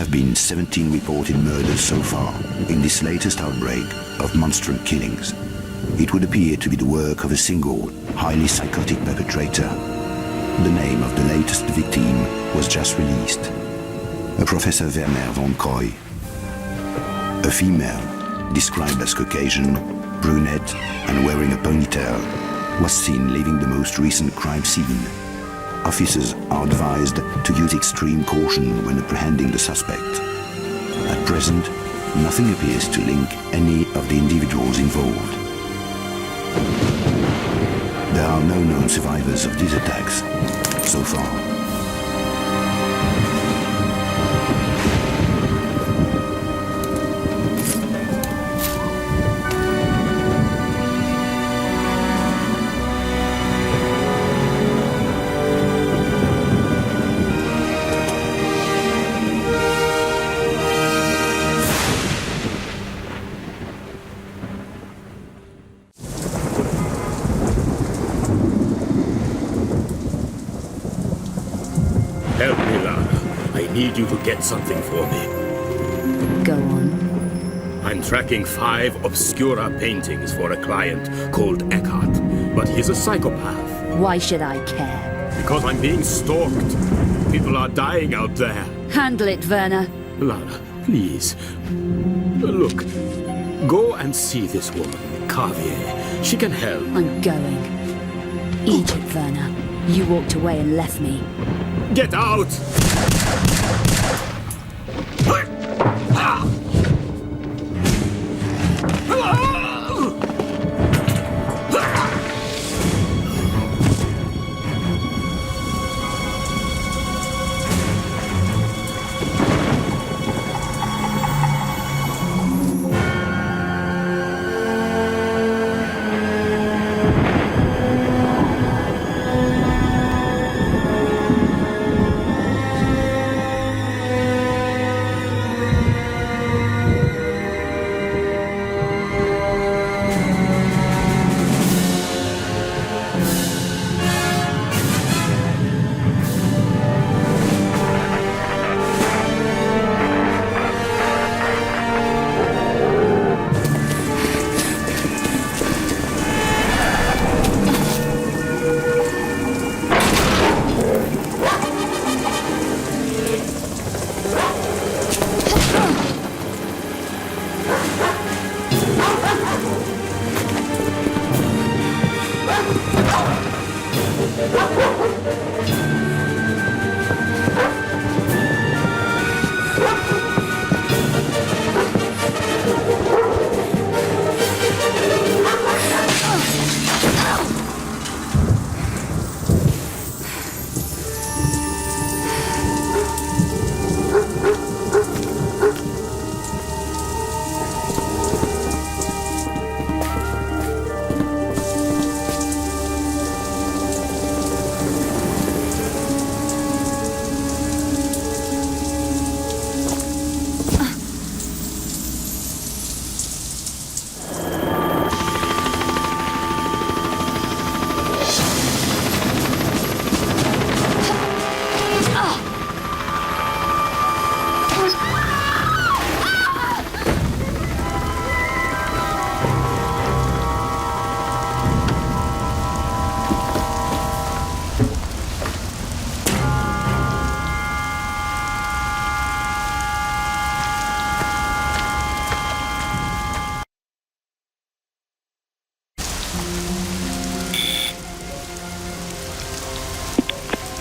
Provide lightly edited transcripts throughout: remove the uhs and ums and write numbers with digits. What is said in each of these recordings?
have been 17 reported murders so far in this latest outbreak of monstrous killings. It would appear to be the work of a single, highly psychotic perpetrator. The name of the latest victim was just released. A Professor Werner von Koy. A female, described as Caucasian, brunette, and wearing a ponytail, was seen leaving the most recent crime scene. Officers are advised to use extreme caution when apprehending the suspect. At present, nothing appears to link any of the individuals involved. There are no known survivors of these attacks so far. Help me, Lara. I need you to get something for me. Go on. I'm tracking 5 obscura paintings for a client called Eckhart, but he's a psychopath. Why should I care? Because I'm being stalked. People are dying out there. Handle it, Werner. Lara, please. Look, go and see this woman, Carvier. She can help. I'm going. Eat it, Werner. You walked away and left me. Get out!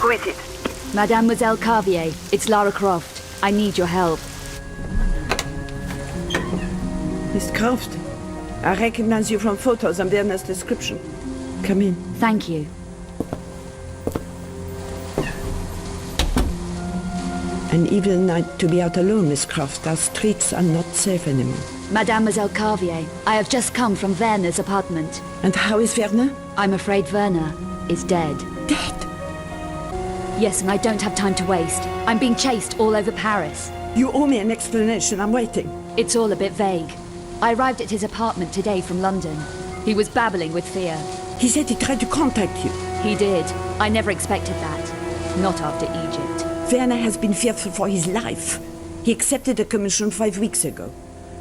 Who is it? Mademoiselle Carvier, it's Lara Croft. I need your help. Miss Croft, I recognize you from photos and Werner's description. Come in. Thank you. An evil night to be out alone, Miss Croft. Our streets are not safe anymore. Mademoiselle Carvier, I have just come from Werner's apartment. And how is Werner? I'm afraid Werner is dead. Dead? Yes, and I don't have time to waste. I'm being chased all over Paris. You owe me an explanation. I'm waiting. It's all a bit vague. I arrived at his apartment today from London. He was babbling with fear. He said he tried to contact you. He did. I never expected that. Not after Egypt. Werner has been fearful for his life. He accepted a commission 5 weeks ago.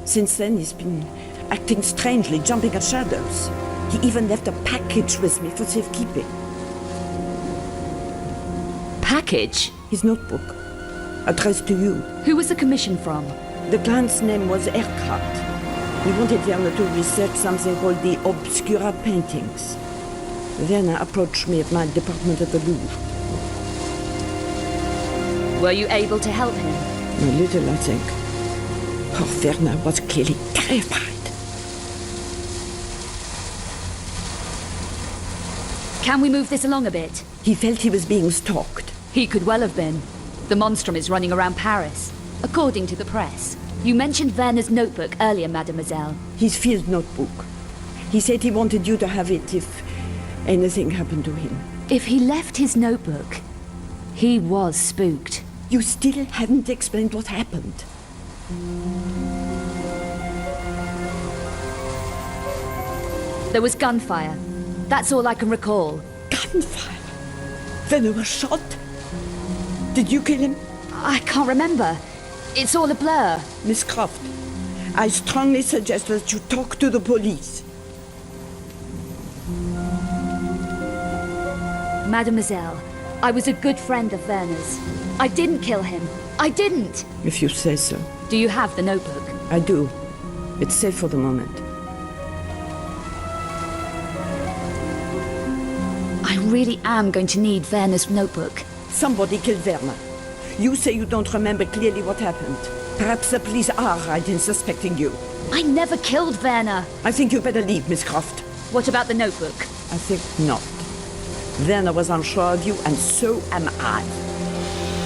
Since then, he's been acting strangely, jumping at shadows. He even left a package with me for safekeeping. Package? His notebook, addressed to you. Who was the commission from? The client's name was Aircraft. He wanted Werner to research something called the Obscura paintings. Werner approached me at my department at the Louvre. Were you able to help him? A little, I think. Poor Werner was clearly terrified. Can we move this along a bit? He felt he was being stalked. He could well have been. The monstrum is running around Paris, according to the press. You mentioned Werner's notebook earlier, mademoiselle. His field notebook. He said he wanted you to have it if anything happened to him. If he left his notebook, he was spooked. You still haven't explained what happened. There was gunfire. That's all I can recall. Gunfire? Werner was shot? Did you kill him? I can't remember. It's all a blur. Miss Croft, I strongly suggest that you talk to the police. Mademoiselle, I was a good friend of Werner's. I didn't kill him. I didn't. If you say so. Do you have the notebook? I do. It's safe for the moment. I really am going to need Werner's notebook. Somebody killed Werner. You say you don't remember clearly what happened. Perhaps the police are right in suspecting you. I never killed Werner. I think you better leave, Miss Croft. What about the notebook? I think not. Werner was unsure of you, and so am I.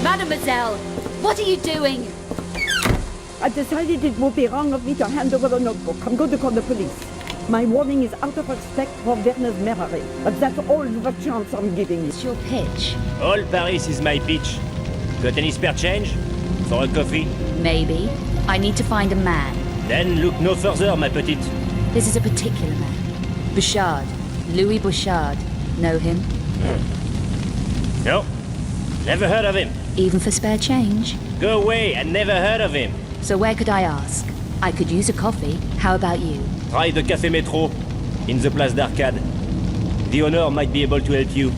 Mademoiselle, what are you doing? I've decided it would be wrong of me to hand over the notebook. I'm going to call the police. My warning is out of respect for Werner's memory, but that's all the chance I'm giving you. It's your pitch. All Paris is my pitch. Got any spare change? For a coffee? Maybe. I need to find a man. Then look no further, ma petite. This is a particular man. Bouchard. Louis Bouchard. Know him? No. Never heard of him. Even for spare change? Go away, I never heard of him. So where could I ask? I could use a coffee. How about you? Try the Café Métro, in the Place d'Arcade. The owner might be able to help you.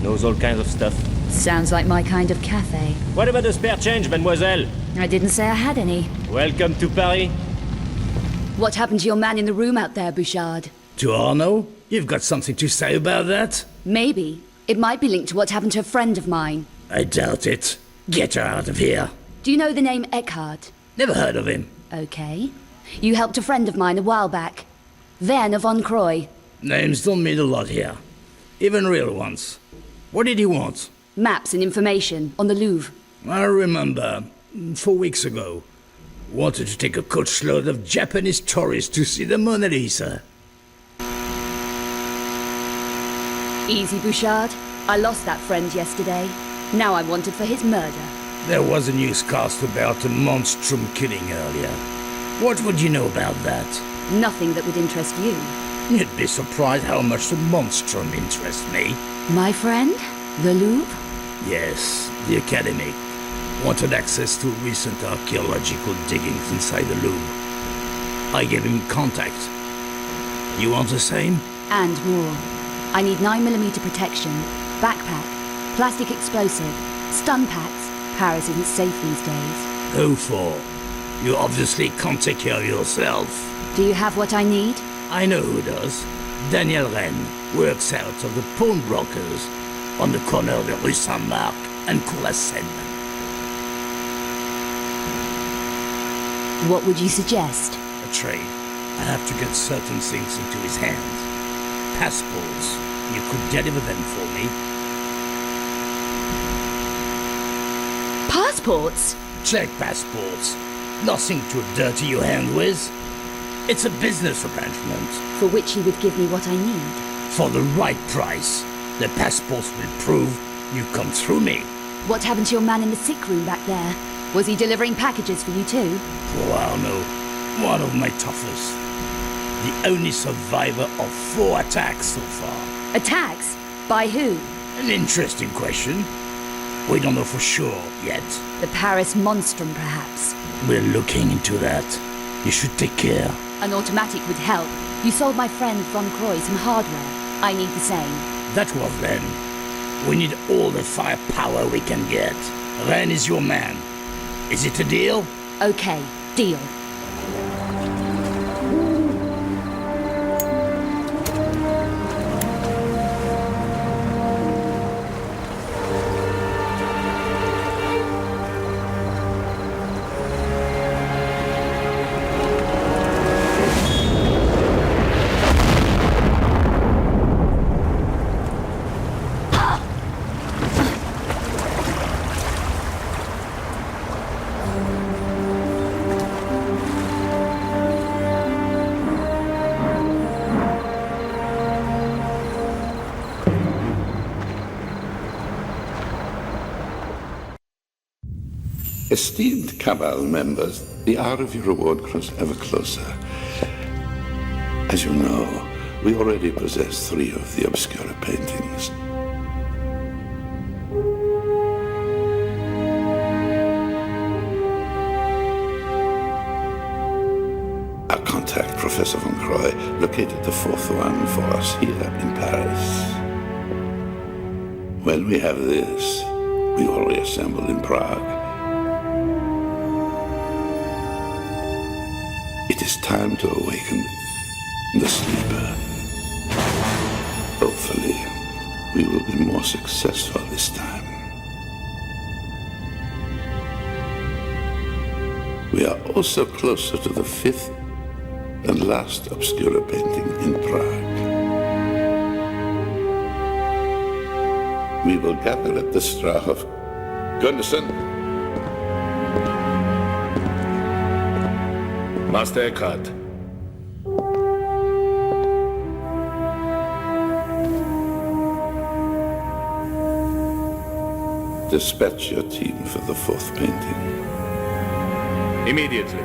Knows all kinds of stuff. Sounds like my kind of cafe. What about the spare change, mademoiselle? I didn't say I had any. Welcome to Paris. What happened to your man in the room out there, Bouchard? To Arno? You've got something to say about that? Maybe. It might be linked to what happened to a friend of mine. I doubt it. Get her out of here. Do you know the name Eckhart? Never heard of him. Okay. You helped a friend of mine a while back. Werner von Croy. Names don't mean a lot here. Even real ones. What did he want? Maps and information on the Louvre. I remember, 4 weeks ago, wanted to take a coachload of Japanese tourists to see the Mona Lisa. Easy, Bouchard. I lost that friend yesterday. Now I'm wanted for his murder. There was a newscast about a monstrum killing earlier. What would you know about that? Nothing that would interest you. You'd be surprised how much the monstrum interests me. My friend? The Louvre? Yes, the Academy. Wanted access to recent archaeological diggings inside the Louvre. I gave him contact. You want the same? And more. I need 9mm protection, backpack, plastic explosive, stun packs. Paris isn't safe these days. Who for? You obviously can't take care of yourself. Do you have what I need? I know who does. Daniel Ren works out of the pawnbrokers on the corner of the Rue Saint-Marc and Cour la Seine. What would you suggest? A trade. I have to get certain things into his hands. Passports. You could deliver them for me. Passports? Check passports. Nothing to dirty your hand with. It's a business arrangement. For which he would give me what I need. For the right price. The passports will prove you come through me. What happened to your man in the sick room back there? Was he delivering packages for you too? Oh, Arno. One of my toughest. The only survivor of 4 attacks so far. Attacks? By who? An interesting question. We don't know for sure yet. The Paris monstrum, perhaps. We're looking into that. You should take care. An automatic would help. You sold my friend Von Croy some hardware. I need the same. That was then. We need all the firepower we can get. Ren is your man. Is it a deal? Okay, deal. Esteemed Cabal members, the hour of your reward grows ever closer. As you know, we already possess 3 of the Obscura paintings. Our contact, Professor Von Croy, located the 4th one for us here in Paris. When we have this, we will reassemble in Prague. It is time to awaken the sleeper. Hopefully, we will be more successful this time. We are also closer to the 5th and last Obscura painting in Prague. We will gather at the Strahov. Gunderson? Master Eckhart. Dispatch your team for the 4th painting. Immediately.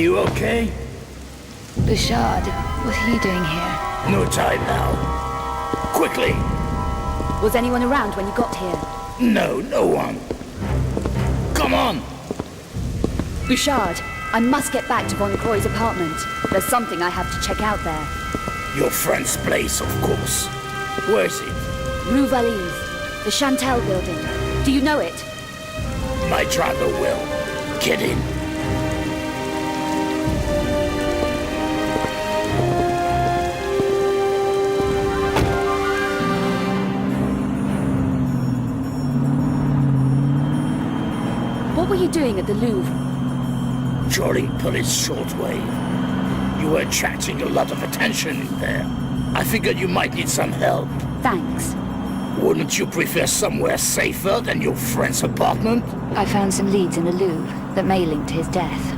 You okay? Bouchard, what are you doing here? No time now. Quickly! Was anyone around when you got here? No one. Come on! Bouchard, I must get back to Von Croy's apartment. There's something I have to check out there. Your friend's place, of course. Where is it? Rue Valise, the Chantel building. Do you know it? My driver will. Get in. What were you doing at the Louvre? Jolie police shortwave. You were attracting a lot of attention in there. I figured you might need some help. Thanks. Wouldn't you prefer somewhere safer than your friend's apartment? I found some leads in the Louvre that may link to his death.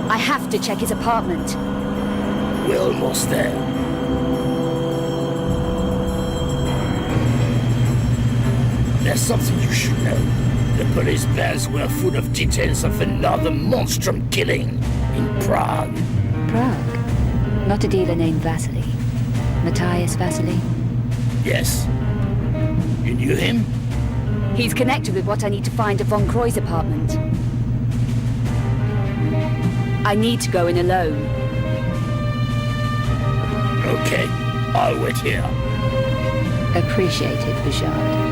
I have to check his apartment. We're almost there. There's something you should know. The police bands were full of details of another monstrum killing in Prague. Prague? Not a dealer named Vasily. Matthias Vasily? Yes. You knew him? He's connected with what I need to find at Von Croy's apartment. I need to go in alone. Okay, I'll wait here. Appreciated, Bouchard.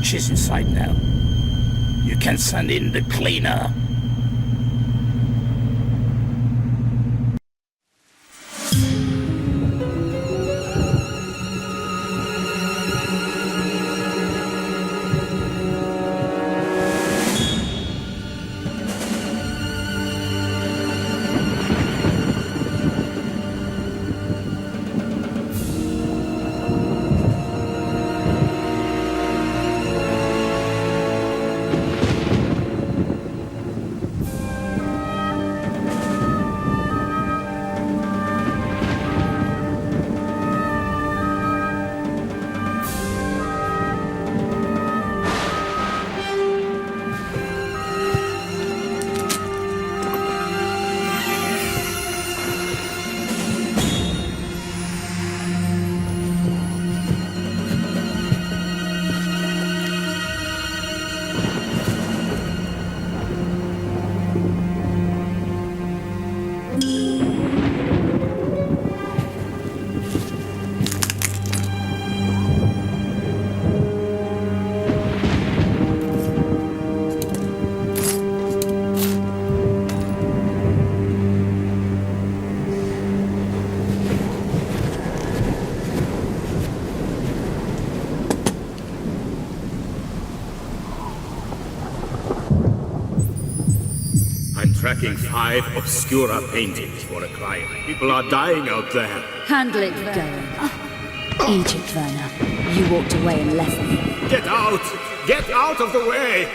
She's inside now. You can send in the cleaner. Tracking 5 obscura paintings for a client. People are dying out there. Handle it, go. Egypt, Werner. You walked away and left me. Get out! Get out of the way!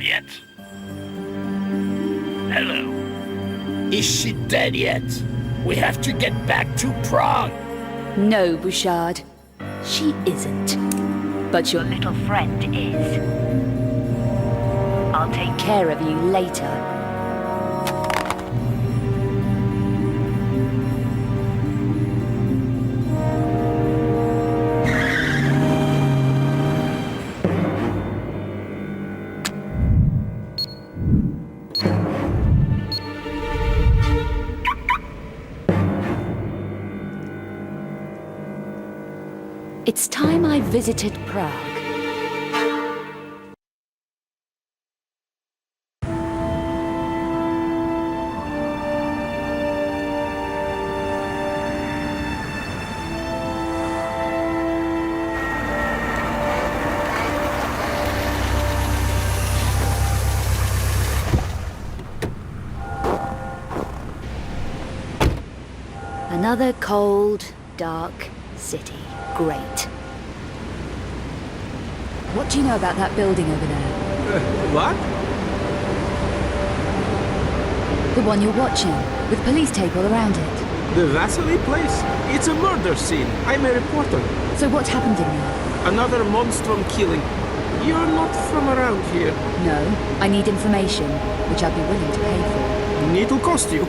Yet? Hello? Is she dead yet? We have to get back to Prague. No, Bouchard. She isn't. But your little friend is. I'll take care of you later. It's time I visited Prague. Another cold, dark city. Great. What do you know about that building over there? What? The one you're watching, with police tape all around it. The Vasily place? It's a murder scene. I'm a reporter. So what's happened in there? Another monstrum killing. You're not from around here. No, I need information, which I'd be willing to pay for. It'll cost you.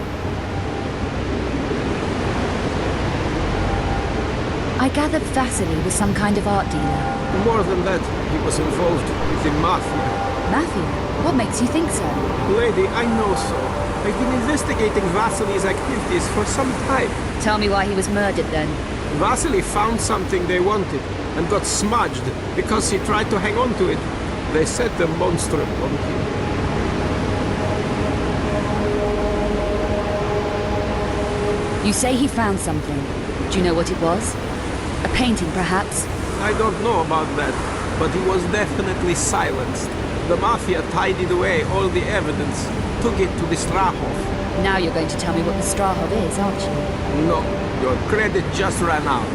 I gathered Vasily was some kind of art dealer. More than that, he was involved with the mafia. Mafia? What makes you think so? Lady, I know so. I've been investigating Vasily's activities for some time. Tell me why he was murdered then. Vasily found something they wanted and got smudged because he tried to hang on to it. They set the monstrum on him. You say he found something. Do you know what it was? A painting, perhaps? I don't know about that, but he was definitely silenced. The mafia tidied away all the evidence, took it to the Strahov. Now you're going to tell me what the Strahov is, aren't you? No, your credit just ran out.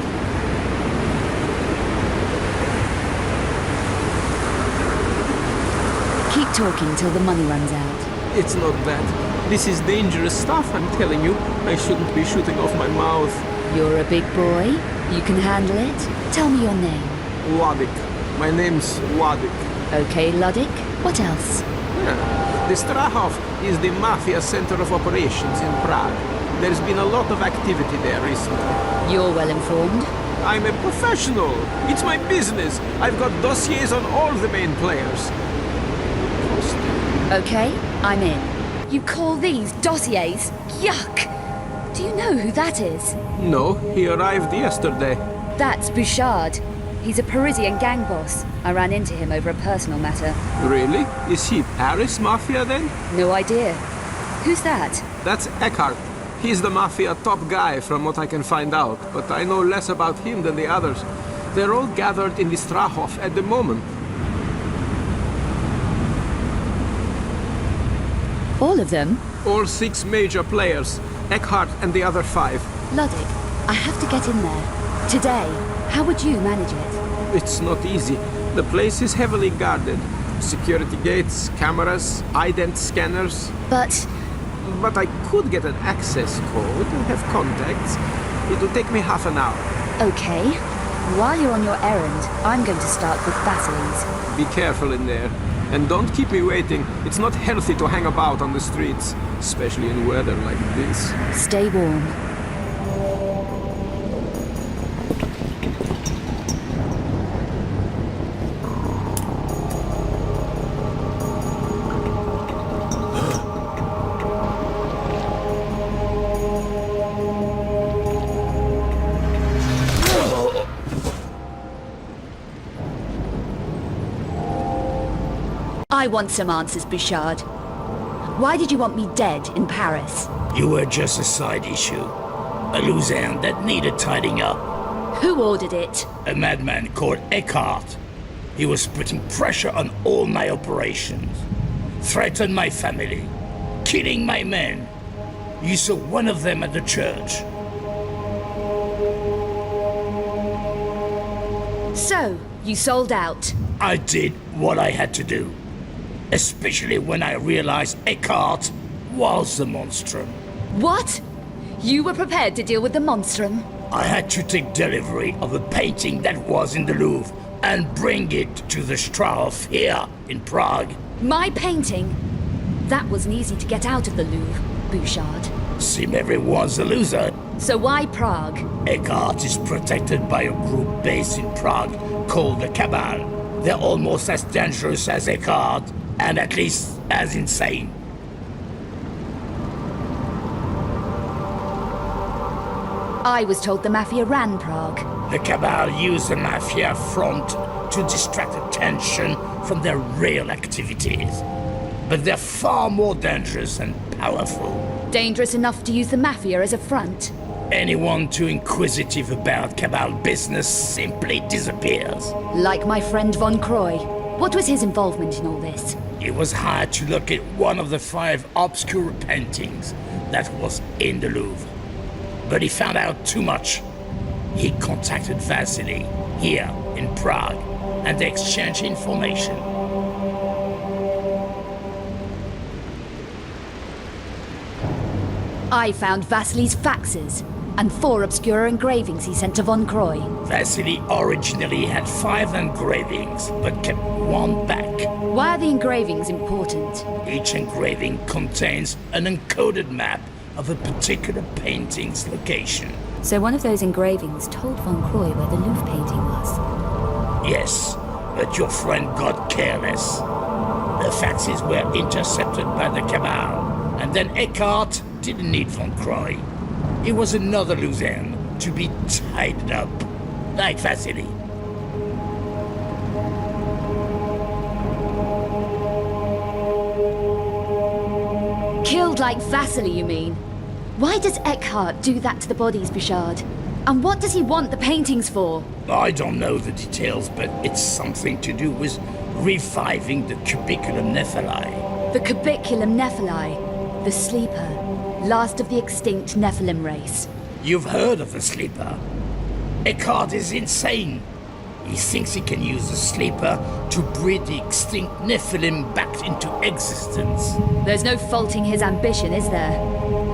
Keep talking till the money runs out. It's not that. This is dangerous stuff, I'm telling you. I shouldn't be shooting off my mouth. You're a big boy. You can handle it. Tell me your name. Ludwig. My name's Ludwig. Okay, Ludwig. What else? The Strahov is the mafia center of operations in Prague. There's been a lot of activity there recently. You're well informed. I'm a professional. It's my business. I've got dossiers on all the main players. Okay, I'm in. You call these dossiers? Yuck! Do you know who that is? No, he arrived yesterday. That's Bouchard. He's a Parisian gang boss. I ran into him over a personal matter. Really? Is he Paris Mafia then? No idea. Who's that? That's Eckhart. He's the Mafia top guy from what I can find out, but I know less about him than the others. They're all gathered in the Strahov at the moment. All of them? All 6 major players. Eckhart and the other 5. Ludwig, I have to get in there. Today. How would you manage it? It's not easy. The place is heavily guarded. Security gates, cameras, ident scanners. But I could get an access code and have contacts. It'll take me half an hour. okay. While you're on your errand, I'm going to start with Vasily's. Be careful in there. And don't keep me waiting. It's not healthy to hang about on the streets, especially in weather like this. Stay warm. I want some answers, Bouchard. Why did you want me dead in Paris? You were just a side issue. A loose end that needed tidying up. Who ordered it? A madman called Eckhart. He was putting pressure on all my operations. Threatened my family. Killing my men. You saw one of them at the church. So, you sold out. I did what I had to do. Especially when I realized Eckhart was the monstrum. What? You were prepared to deal with the monstrum? I had to take delivery of a painting that was in the Louvre and bring it to the Strauss here in Prague. My painting? That wasn't easy to get out of the Louvre, Bouchard. Seem everyone's a loser. So why Prague? Eckhart is protected by a group based in Prague called the Cabal. They're almost as dangerous as Eckhart, and at least as insane. I was told the Mafia ran Prague. The Cabal use the Mafia front to distract attention from their real activities. But they're far more dangerous and powerful. Dangerous enough to use the Mafia as a front? Anyone too inquisitive about Cabal business simply disappears. Like my friend Von Croy. What was his involvement in all this? He was hired to look at one of the 5 obscure paintings that was in the Louvre. But he found out too much. He contacted Vasily here in Prague, and they exchanged information. I found Vasily's faxes and 4 obscure engravings he sent to Von Croy. Vasily originally had 5 engravings, but kept 1 back. Why are the engravings important? Each engraving contains an encoded map of a particular painting's location. So one of those engravings told Von Croy where the Louvre painting was? Yes, but your friend got careless. The faxes were intercepted by the Cabal, and then Eckhart didn't need Von Croy. He was another Luzerne to be tied up, like Vasily. Killed like Vasily, you mean? Why does Eckhart do that to the bodies, Bouchard? And what does he want the paintings for? I don't know the details, but it's something to do with reviving the Cubiculum Nephili. The Cubiculum Nephili, the Sleeper, last of the extinct Nephilim race. You've heard of the Sleeper. Eckhart is insane. He thinks he can use the Sleeper to breed the extinct Nephilim back into existence. There's no faulting his ambition, is there?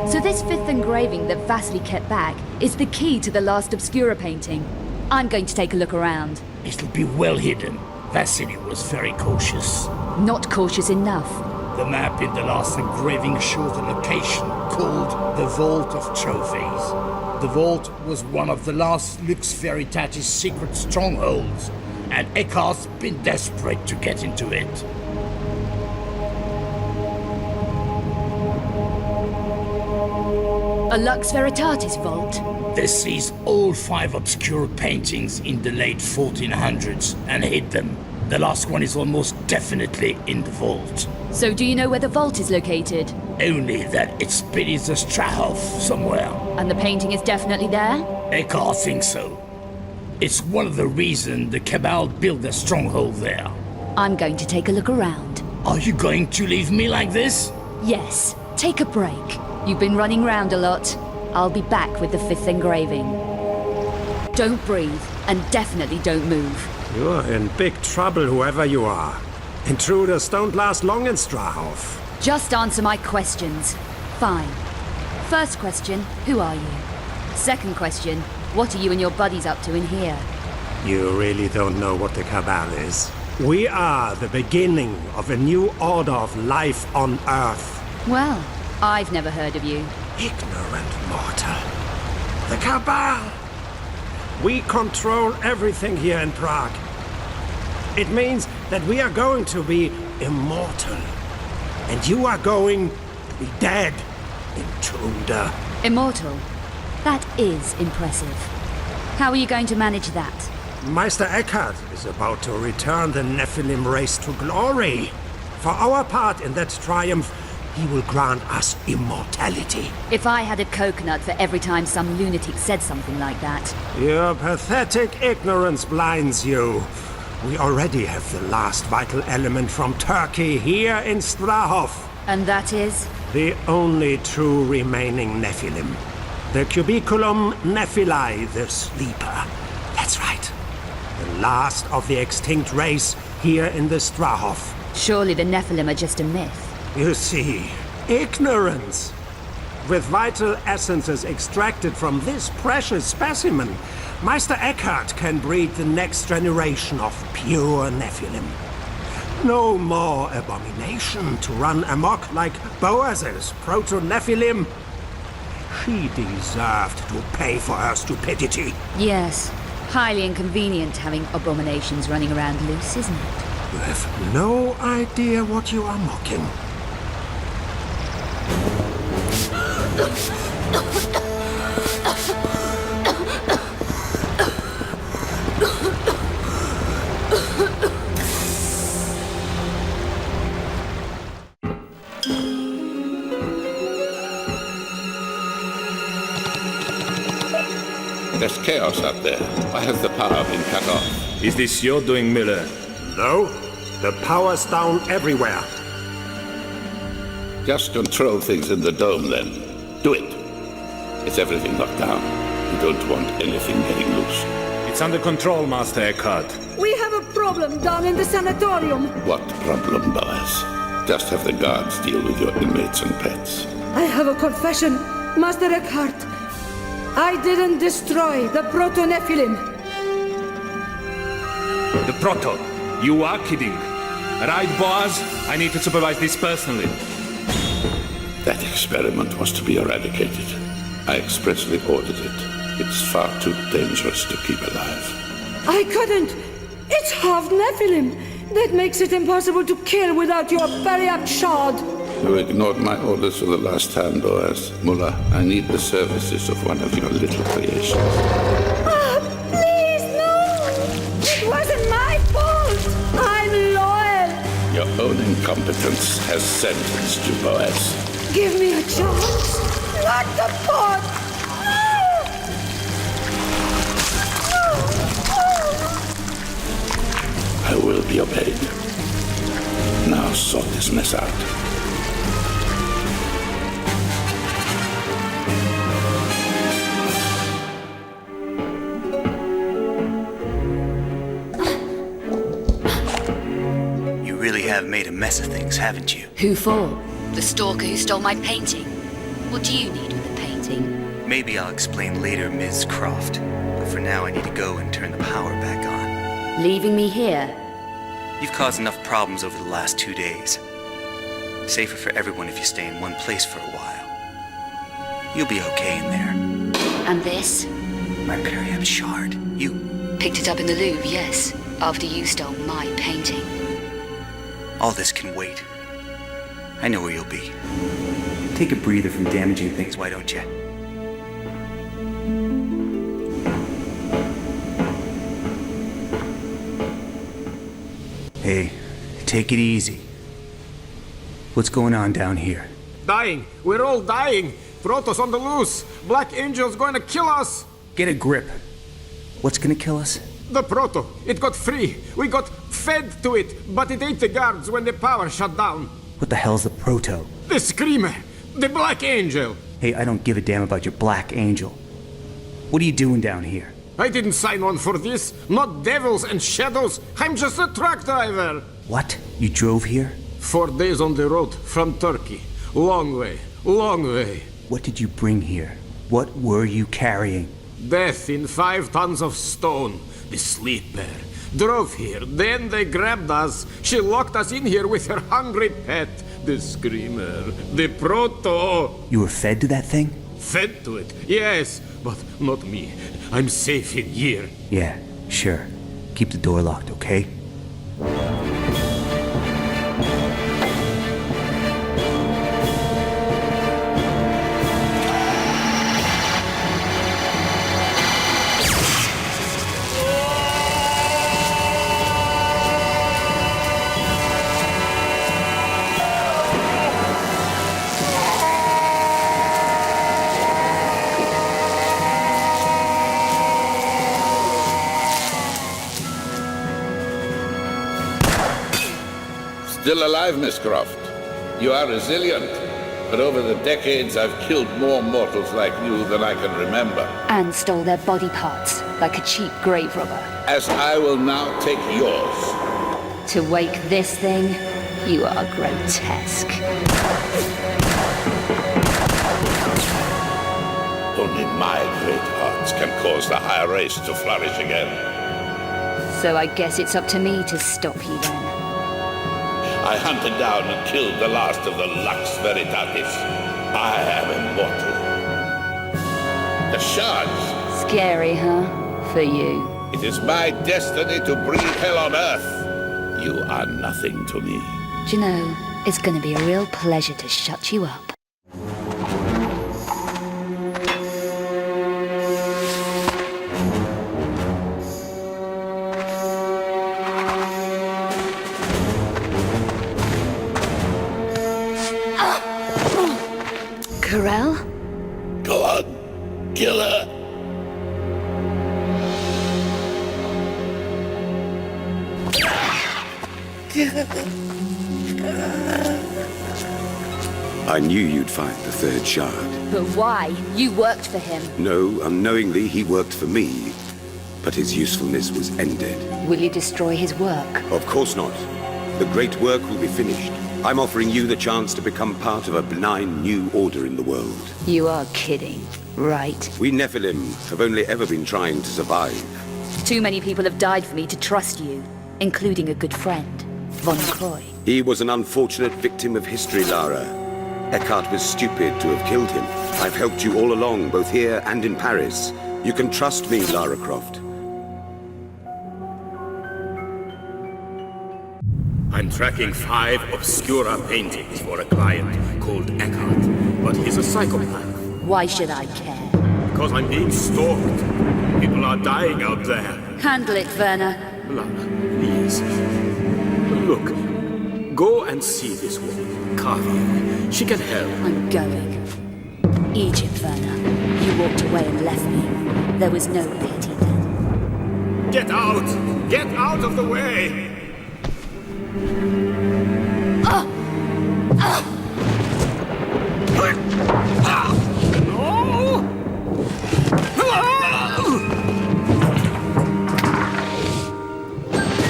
So this 5th engraving that Vasily kept back is the key to the last Obscura painting. I'm going to take a look around. It'll be well hidden. Vasily was very cautious. Not cautious enough. The map in the last engraving shows a location called the Vault of Trophies. The vault was one of the last Lux Veritatis secret strongholds, and Eckhart's been desperate to get into it. A Lux Veritatis vault? This seized all 5 obscure paintings in the late 1400s and hid them. The last one is almost definitely in the vault. So do you know where the vault is located? Only that it's beneath the Strahov somewhere. And the painting is definitely there? Eckhart thinks so. It's one of the reasons the Cabal built their stronghold there. I'm going to take a look around. Are you going to leave me like this? Yes, take a break. You've been running around a lot. I'll be back with the 5th engraving. Don't breathe, and definitely don't move. You're in big trouble, whoever you are. Intruders don't last long in Strahov. Just answer my questions. Fine. First question, who are you? Second question, what are you and your buddies up to in here? You really don't know what the Cabal is. We are the beginning of a new order of life on Earth. Well, I've never heard of you. Ignorant mortal. The Cabal! We control everything here in Prague. It means that we are going to be immortal. And you are going to be dead, intruder. Immortal? That is impressive. How are you going to manage that? Meister Eckhart is about to return the Nephilim race to glory. For our part in that triumph, he will grant us immortality. If I had a coconut for every time some lunatic said something like that. Your pathetic ignorance blinds you. We already have the last vital element from Turkey here in Strahov. And that is? The only true remaining Nephilim. The Cubiculum Nephili, the Sleeper. That's right. The last of the extinct race here in the Strahov. Surely the Nephilim are just a myth. You see, ignorance. With vital essences extracted from this precious specimen, Meister Eckhart can breed the next generation of pure Nephilim. No more abomination to run amok like Boaz's proto-Nephilim. She deserved to pay for her stupidity. Yes. Highly inconvenient having abominations running around loose, isn't it? You have no idea what you are mocking. There's chaos out there. Why has the power been cut off? Is this your doing, Miller? No, the power's down everywhere. Just control things in the dome, then. Do it. Is everything locked down? You don't want anything getting loose. It's under control, Master Eckhart. We have a problem down in the sanatorium. What problem, Boaz? Just have the guards deal with your inmates and pets. I have a confession, Master Eckhart. I didn't destroy the proto-Nephilim. The Proto. You are kidding. Right, Boaz? I need to supervise this personally. That experiment was to be eradicated. I expressly ordered it. It's far too dangerous to keep alive. I couldn't. It's half Nephilim. That makes it impossible to kill without your bariac shard. You ignored my orders for the last time, Boaz. Mullah, I need the services of one of your little creations. Ah, please, no! It wasn't my fault! I'm loyal! Your own incompetence has sentenced you, Boaz. Give me a chance! Not the pot! I will be obeyed. Now sort this mess out. You really have made a mess of things, haven't you? Who for? The stalker who stole my painting? What do you need with a painting? Maybe I'll explain later, Ms. Croft. But for now, I need to go and turn the power back on. Leaving me here? You've caused enough problems over the last 2 days. Safer for everyone if you stay in one place for a while. You'll be okay in there. And this? My Periap shard. You Picked it up in the Louvre, yes. After you stole my painting. All this can wait. I know where you'll be. Take a breather from damaging things, why don't you? Hey, take it easy. What's going on down here? Dying. We're all dying. Protoss on the loose. Black Angel's going to kill us. Get a grip. What's gonna kill us? The Proto. It got free. We got fed to it, but it ate the guards when the power shut down. What the hell's the Proto? The Screamer. The Black Angel. Hey, I don't give a damn about your Black Angel. What are you doing down here? I didn't sign on for this. Not devils and shadows. I'm just a truck driver. What? You drove here? 4 days on the road from Turkey. Long way. Long way. What did you bring here? What were you carrying? Death in 5 tons of stone. The Sleeper. Drove here. Then they grabbed us. She locked us in here with her hungry pet. The Screamer. The Proto. You were fed to that thing? Fed to it, yes. But not me. I'm safe in here. Yeah, sure. Keep the door locked, okay? Still alive, Miss Croft. You are resilient. But over the decades, I've killed more mortals like you than I can remember. And stole their body parts, like a cheap grave robber. As I will now take yours. To wake this thing, you are grotesque. My great arts can cause the higher race to flourish again. So I guess it's up to me to stop you then. I hunted down and killed the last of the Lux Veritatis. I am immortal. The shards. Scary, huh? For you. It is my destiny to breathe hell on Earth. You are nothing to me. Do you know, it's gonna be a real pleasure to shut you up. Corel? Go on, kill her. I knew you'd find the third shard. But why? You worked for him. No, unknowingly he worked for me. But his usefulness was ended. Will you destroy his work? Of course not. The great work will be finished. I'm offering you the chance to become part of a benign new order in the world. You are kidding, right? We Nephilim have only ever been trying to survive. Too many people have died for me to trust you, including a good friend, Von Croy. He was an unfortunate victim of history, Lara. Eckhart was stupid to have killed him. I've helped you all along, both here and in Paris. You can trust me, Lara Croft. I'm tracking 5 Obscura paintings for a client called Eckhart, but he's a psychopath. Why should I care? Because I'm being stalked. People are dying out there. Handle it, Werner. Lara, please. Look, go and see this woman, Kavi. She can help. I'm going. Egypt, Werner. You walked away and left me. There was no pity then. Get out! Get out of the way!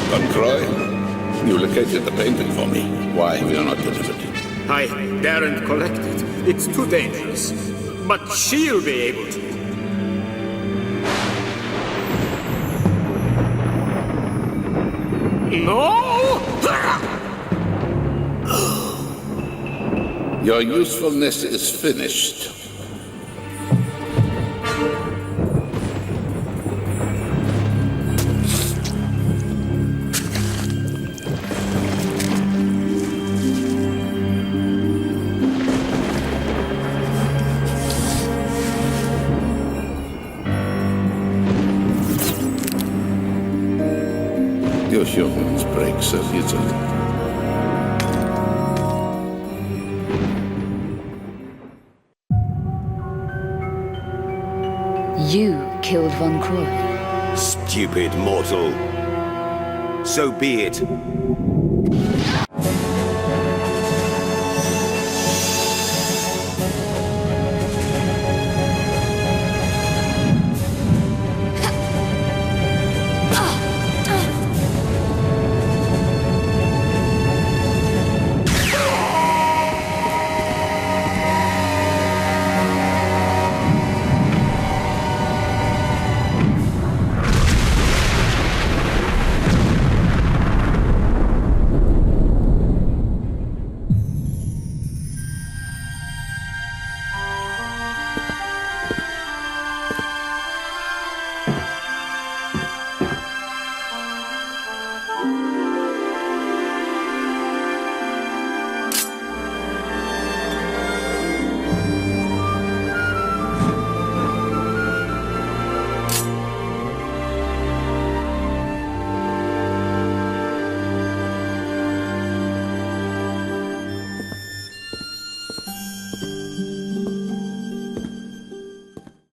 Von Croy, you located the painting for me. Why have you not delivered it? I daren't collect it. It's too dangerous. But she'll be able to. No! Your usefulness is finished. You humans break so easily. You killed Von Croy. Stupid mortal. So be it.